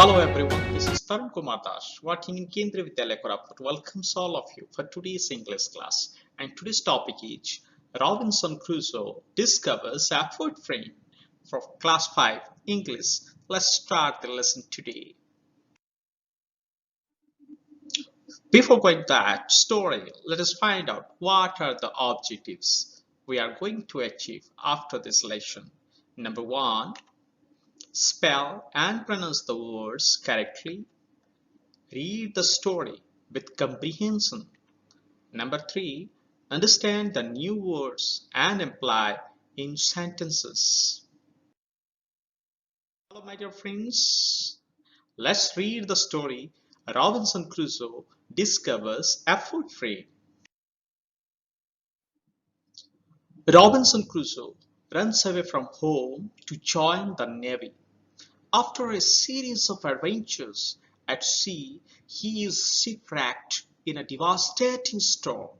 Hello everyone, this is Tarun Kumar working in Kendriya Vidyalaya Koraput. Welcomes all of you for today's English class. And today's topic is Robinson Crusoe discovers a footprint for class 5 English. Let's start the lesson today. Before going to that story, let us find out what are the objectives we are going to achieve after this lesson. Number 1, spell and pronounce the words correctly. Read the story with comprehension. Number 3, understand the new words and apply in sentences. Hello my dear friends, let's read the story. Robinson Crusoe discovers a footprint. Robinson Crusoe runs away from home to join the Navy. After a series of adventures at sea, he is shipwrecked in a devastating storm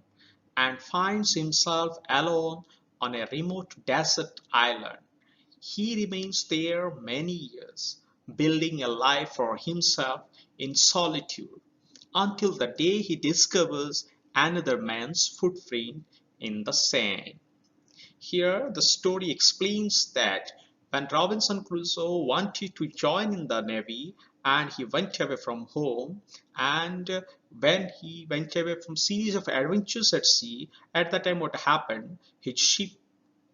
and finds himself alone on a remote desert island. He remains there many years, building a life for himself in solitude, until the day he discovers another man's footprint in the sand. Here, the story explains that when Robinson Crusoe wanted to join in the Navy and he went away from home, and when he went away from series of adventures at sea, at that time what happened? His ship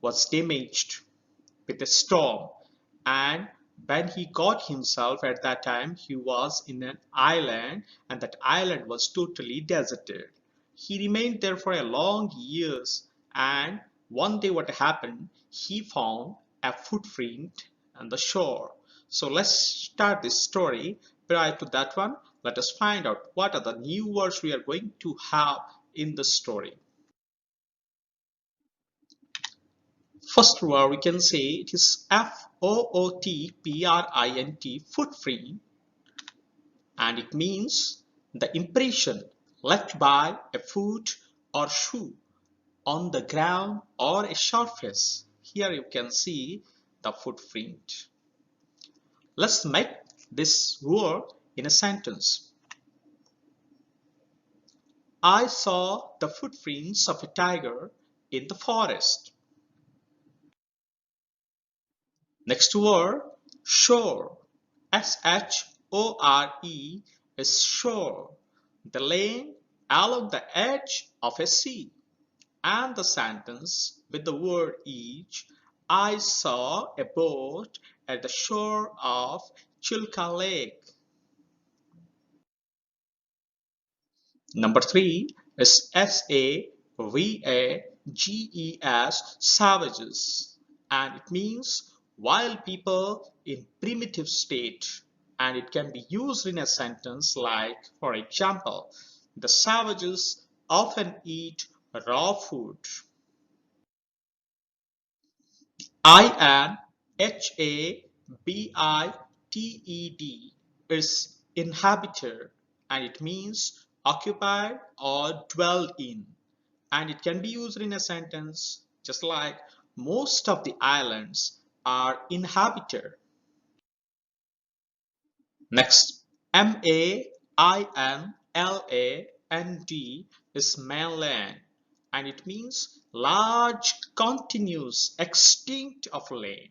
was damaged with a storm, and when he got himself at that time, he was in an island, and that island was totally deserted. He remained there for a long years, and one day what happened? He found a footprint on the shore. So let's start this story. Prior to that one, let us find out what are the new words we are going to have in the story. First word we can say it is Footprint, footprint, and it means the impression left by a foot or shoe on the ground or a surface. Here you can see the footprint. Let's make this word in a sentence. I saw the footprints of a tiger in the forest. Next word, shore. S-H-O-R-E is shore, the lane along the edge of a sea. And the sentence with the word each, I saw a boat at the shore of Chilka Lake. Number 3 is S-A-V-A-G-E-S, savages, and it means wild people in primitive state, and it can be used in a sentence like, for example, the savages often eat raw food. Inhabited is inhabited, and it means occupied or dwelled in, and it can be used in a sentence just like most of the islands are inhabited. Next, mainland is mainland, and it means large continuous extent of land,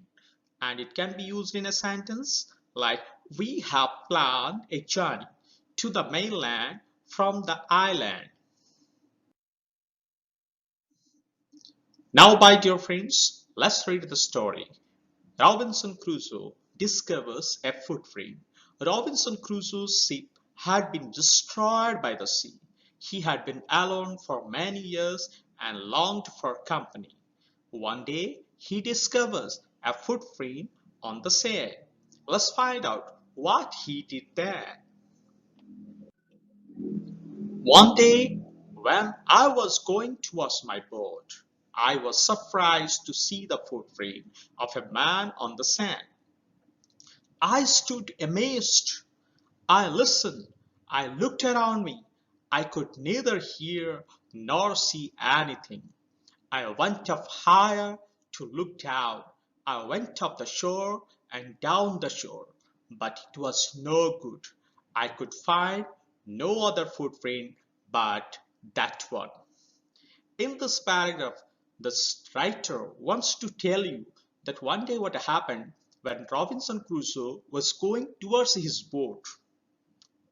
and it can be used in a sentence like we have planned a journey to the mainland from the island. Now, my dear friends, let's read the story. Robinson Crusoe discovers a footprint. Robinson Crusoe's ship had been destroyed by the sea. He had been alone for many years and longed for company. One day, he discovers a footprint on the sand. Let's find out what he did there. One day, when I was going towards my boat, I was surprised to see the footprint of a man on the sand. I stood amazed. I listened. I looked around me. I could neither hear nor see anything. I went up higher to look down. I went up the shore and down the shore. but it was no good. I could find no other footprint but that one. In this paragraph, the writer wants to tell you that one day what happened when Robinson Crusoe was going towards his boat.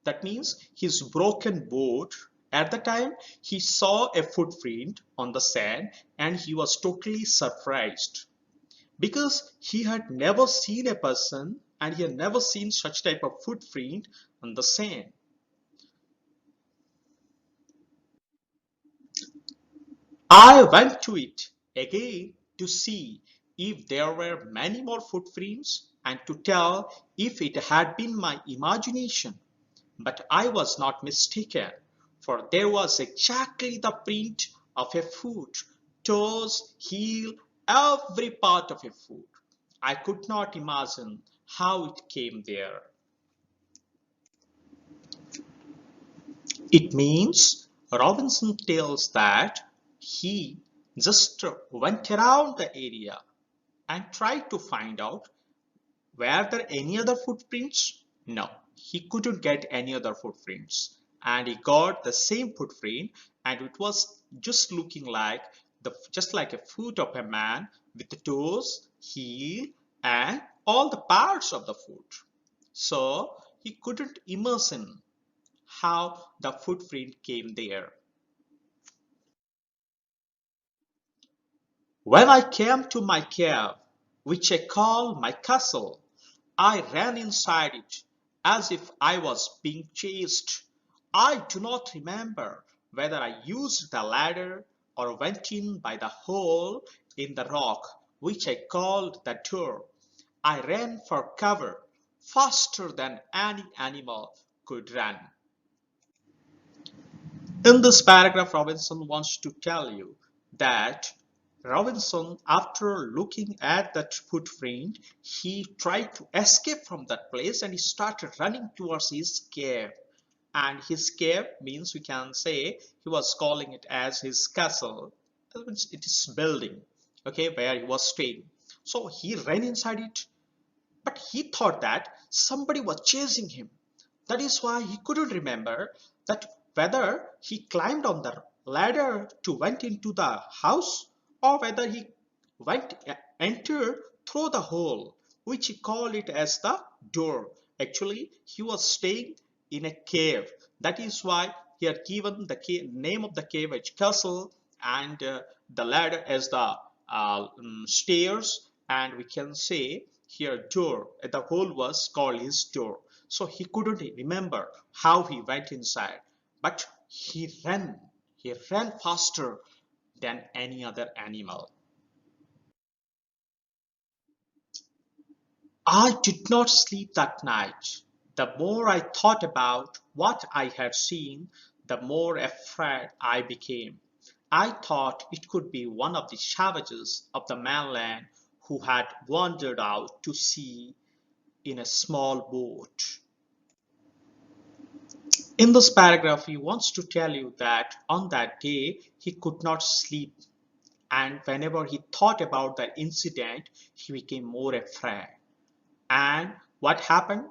That means his broken boat. At the time, he saw a footprint on the sand and he was totally surprised because he had never seen a person and he had never seen such type of footprint on the sand. I went to it again to see if there were many more footprints and to tell if it had been my imagination. But I was not mistaken, for there was exactly the print of a foot, toes, heel, every part of a foot. I could not imagine how it came there. It means Robinson tells that he just went around the area and tried to find out were there any other footprints? No, he couldn't get any other footprints. And he got the same footprint and it was just looking like just like a foot of a man with the toes, heel and all the parts of the foot. So he couldn't imagine how the footprint came there. When I came to my cave, which I call my castle, I ran inside it as if I was being chased. I do not remember whether I used the ladder or went in by the hole in the rock, which I called the door. I ran for cover faster than any animal could run. In this paragraph, Robinson wants to tell you that Robinson, after looking at that footprint, he tried to escape from that place and he started running towards his cave. And his cave means we can say he was calling it as his castle. It is building, okay, where he was staying. So he ran inside it, but he thought that somebody was chasing him. That is why he couldn't remember that whether he climbed on the ladder to went into the house or whether he went entered through the hole, which he called it as the door. Actually, he was staying in a cave. That is why he had given the name of the cave as castle and the ladder as the stairs, and we can say here door. The hole was called his door. So he couldn't remember how he went inside, but he ran faster than any other animal. I did not sleep that night. The more I thought about what I had seen, the more afraid I became. I thought it could be one of the savages of the mainland who had wandered out to sea in a small boat. In this paragraph, he wants to tell you that on that day he could not sleep, and whenever he thought about that incident, he became more afraid. And what happened?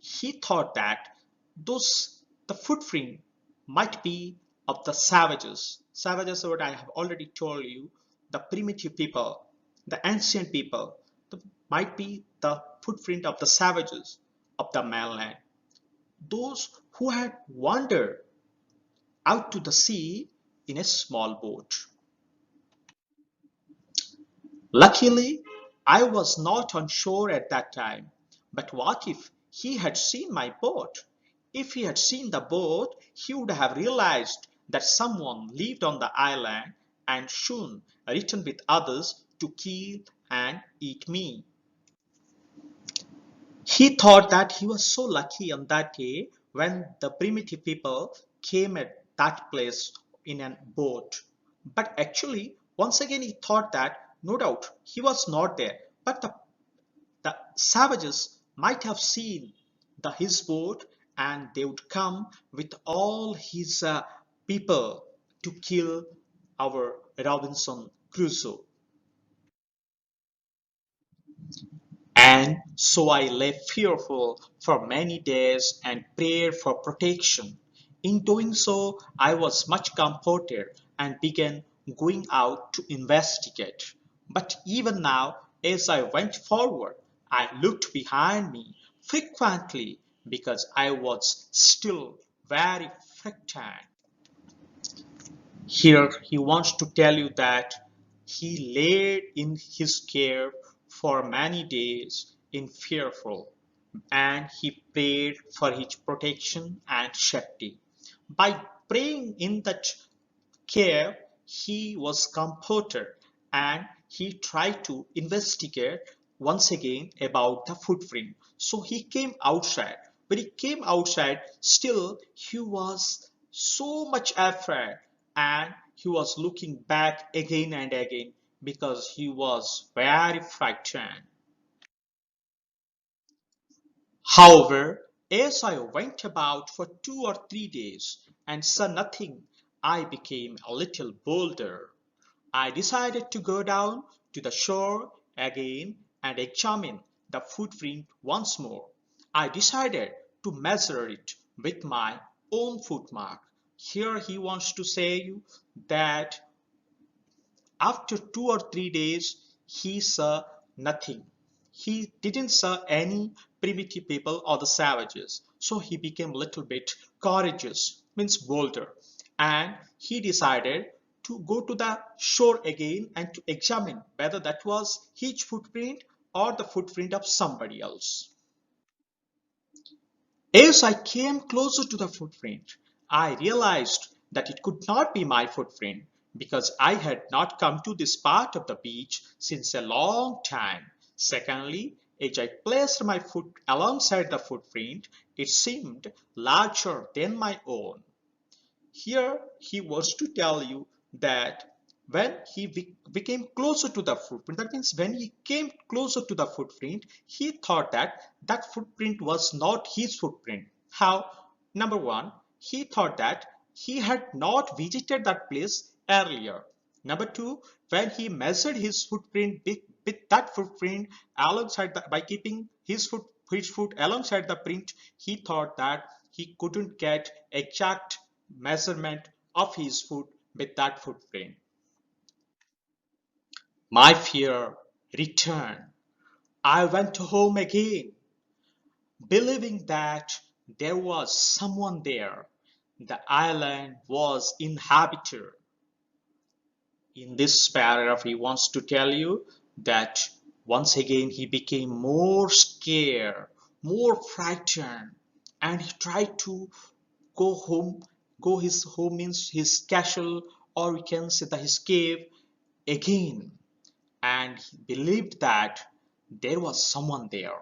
He thought that those the footprint might be of the savages. Savages are what I have already told you, the primitive people, the ancient people. Might be the footprint of the savages of the mainland. Those who had wandered out to the sea in a small boat. Luckily, I was not on shore at that time. But what if he had seen my boat? If he had seen the boat, he would have realized that someone lived on the island and soon returned with others to kill and eat me. He thought that he was so lucky on that day when the primitive people came at that place in a boat. But actually, once again, he thought that no doubt he was not there. But the savages might have seen his boat and they would come with all his people to kill our Robinson Crusoe. And so I lay fearful for many days and prayed for protection. In doing so, I was much comforted and began going out to investigate. But even now, as I went forward, I looked behind me frequently because I was still very frightened. Here he wants to tell you that he laid in his care for many days in fearful, and he prayed for his protection and safety. By praying in that care, he was comforted and he tried to investigate once again about the footprint. So he came outside. When he came outside, still he was so much afraid and he was looking back again and again because he was very frightened. However, as I went about for 2 or 3 days and saw nothing, I became a little bolder. I decided to go down to the shore again and examine the footprint once more. I decided to measure it with my own footmark. Here he wants to say you that after 2 or 3 days, he saw nothing. He didn't saw any primitive people or the savages. So he became a little bit courageous, means bolder. And he decided to go to the shore again and to examine whether that was his footprint or the footprint of somebody else. As I came closer to the footprint, I realized that it could not be my footprint because I had not come to this part of the beach since a long time. Secondly, as I placed my foot alongside the footprint, it seemed larger than my own. Here he wants to tell you that when he became closer to the footprint, that means when he came closer to the footprint, he thought that that footprint was not his footprint. How? Number one, he thought that he had not visited that place earlier. Number two, when he measured his footprint with that footprint alongside by keeping his foot alongside the print, he thought that he couldn't get exact measurement of his foot with that footprint. My fear returned. I went home again, believing that there was someone there. The island was inhabited. In this paragraph, he wants to tell you that once again he became more scared, more frightened, and he tried to go home. Go his home means his castle, or we can say that his cave again. And he believed that there was someone there.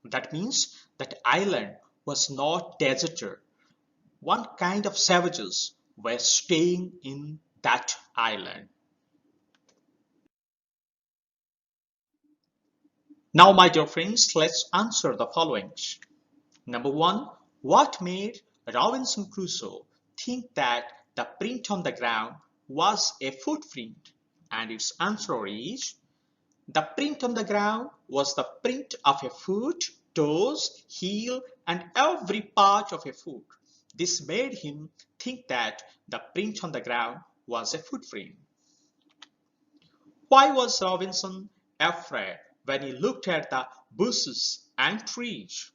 That means that island was not deserted. One kind of savages were staying in that island. Now, my dear friends, let's answer the followings. Number one, what made Robinson Crusoe think that the print on the ground was a footprint? And its answer is the print on the ground was the print of a foot, toes, heel, and every part of a foot. This made him think that the print on the ground was a footprint. Why was Robinson afraid when he looked at the bushes and trees?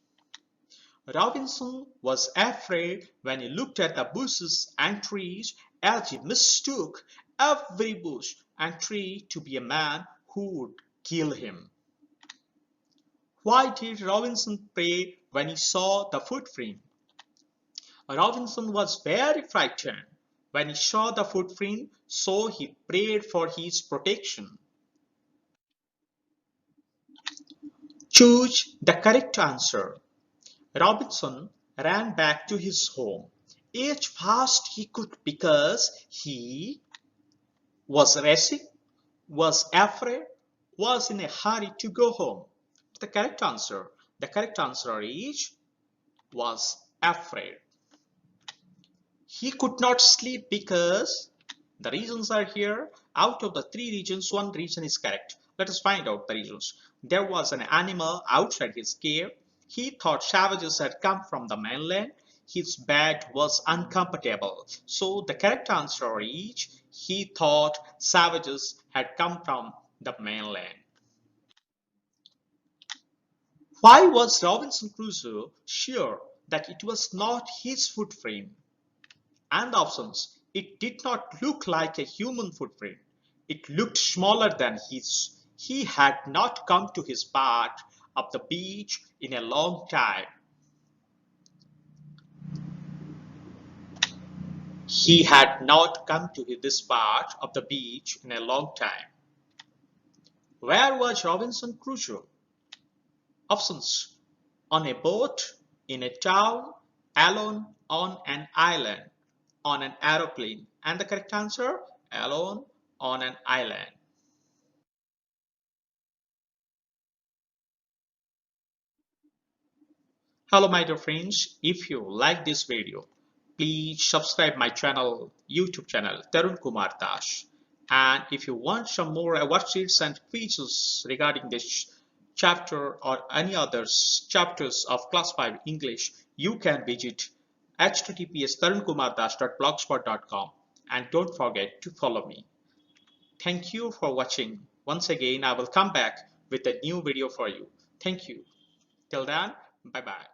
Robinson was afraid when he looked at the bushes and trees as he mistook every bush and tree to be a man who would kill him. Why did Robinson pray when he saw the footprint? Robinson was very frightened when he saw the footprint, so he prayed for his protection. Choose the correct answer. Robinson ran back to his home as fast he could because he was racing, was afraid, was in a hurry to go home. The correct answer. The correct answer is was afraid. He could not sleep because the reasons are here. Out of the three reasons, one reason is correct. Let us find out the reasons. There was an animal outside his cave. He thought savages had come from the mainland. His bed was uncomfortable. So the correct answer is he thought savages had come from the mainland. Why was Robinson Crusoe sure that it was not his footprint? And options. It did not look like a human footprint. It looked smaller than his. He had not come to his part of the beach in a long time. He had not come to this part of the beach in a long time. Where was Robinson Crusoe? Options. On a boat, in a town, alone on an island, on an aeroplane. And the correct answer, alone on an island. Hello my dear friends, if you like this video, please subscribe my channel, YouTube channel Tarun Kumar Das. And if you want some more worksheets and quizzes regarding this chapter or any other chapters of class 5 English, you can visit https tarunkumardas.blogspot.com and don't forget to follow me. Thank you for watching. Once again, I will come back with a new video for you. Thank you. Till then, bye bye.